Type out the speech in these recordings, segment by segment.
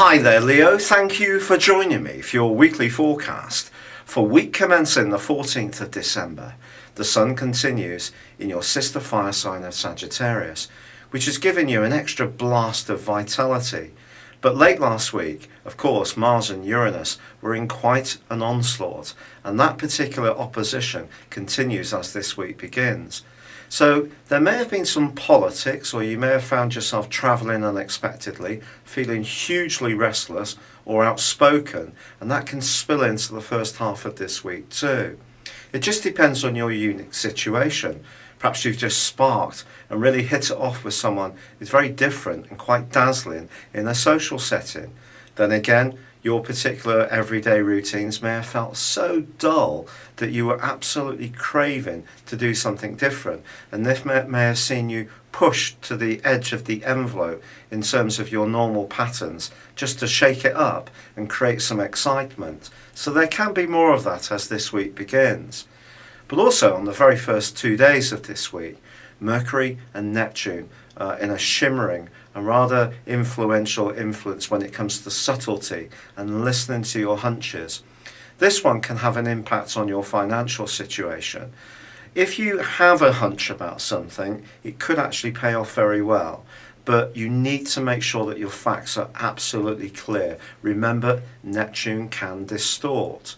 Hi there, Leo. Thank you for joining me for your weekly forecast for week commencing the 14th of December. The Sun continues in your sister fire sign of Sagittarius, which has given you an extra blast of vitality. But late last week, of course, Mars and Uranus were in quite an onslaught, and that particular opposition continues as this week begins. So there may have been some politics, or you may have found yourself travelling unexpectedly, feeling hugely restless or outspoken, and that can spill into the first half of this week too. It just depends on your unique situation. Perhaps you've just sparked and really hit it off with someone who's very different and quite dazzling in a social setting. Then again, your particular everyday routines may have felt so dull that you were absolutely craving to do something different, and this may have seen you pushed to the edge of the envelope in terms of your normal patterns, just to shake it up and create some excitement. So there can be more of that as this week begins. But also on the very first 2 days of this week, Mercury and Neptune in a shimmering and rather influential influence when it comes to subtlety and listening to your hunches. This one can have an impact on your financial situation. If you have a hunch about something, it could actually pay off very well, but you need to make sure that your facts are absolutely clear. Remember, Neptune can distort.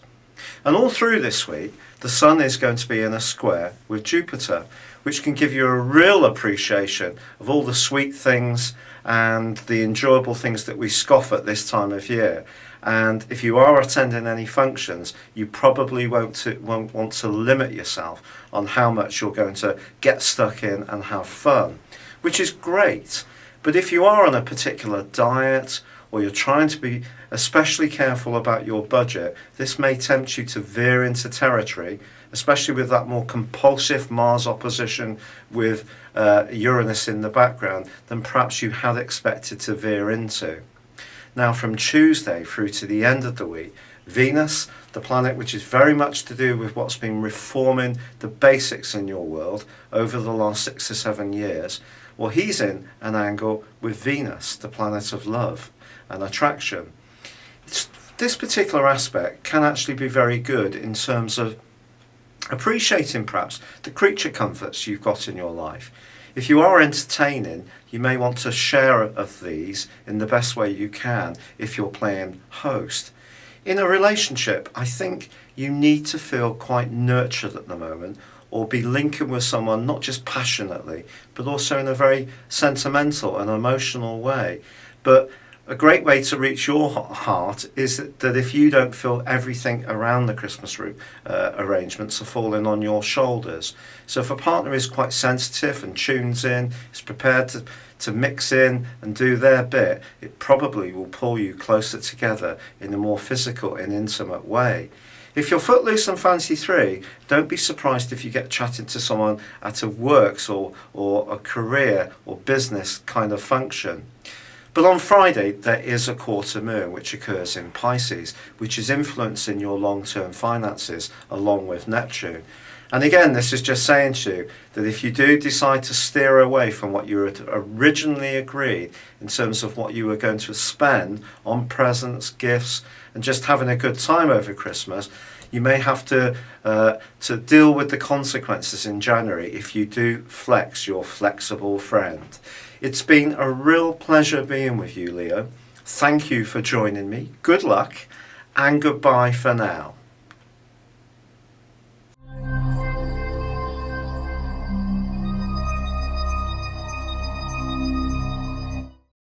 And all through this week, the Sun is going to be in a square with Jupiter, which can give you a real appreciation of all the sweet things and the enjoyable things that we scoff at this time of year. And if you are attending any functions, you probably won't want to limit yourself on how much you're going to get stuck in and have fun, which is great. But if you are on a particular diet, or you're trying to be especially careful about your budget, this may tempt you to veer into territory, especially with that more compulsive Mars opposition with Uranus in the background, than perhaps you had expected to veer into. Now, from Tuesday through to the end of the week, Venus, the planet which is very much to do with what's been reforming the basics in your world over the last 6 or 7 years, well, he's in an angle with Venus, the planet of love and attraction. This particular aspect can actually be very good in terms of appreciating perhaps the creature comforts you've got in your life. If you are entertaining, you may want to share of these in the best way you can if you're playing host. In a relationship, I think you need to feel quite nurtured at the moment, or be linking with someone not just passionately, but also in a very sentimental and emotional way. But a great way to reach your heart is that if you don't feel everything around the Christmas arrangements are falling on your shoulders. So if a partner is quite sensitive and tunes in, is prepared to mix in and do their bit, it probably will pull you closer together in a more physical and intimate way. If you're footloose and fancy free, don't be surprised if you get chatting to someone at a works or a career or business kind of function. But on Friday, there is a quarter moon which occurs in Pisces, which is influencing your long-term finances along with Neptune. And again, this is just saying to you that if you do decide to steer away from what you had originally agreed in terms of what you were going to spend on presents, gifts, and just having a good time over Christmas, you may have to deal with the consequences in January if you do flex your flexible friend. It's been a real pleasure being with you, Leo. Thank you for joining me. Good luck and goodbye for now.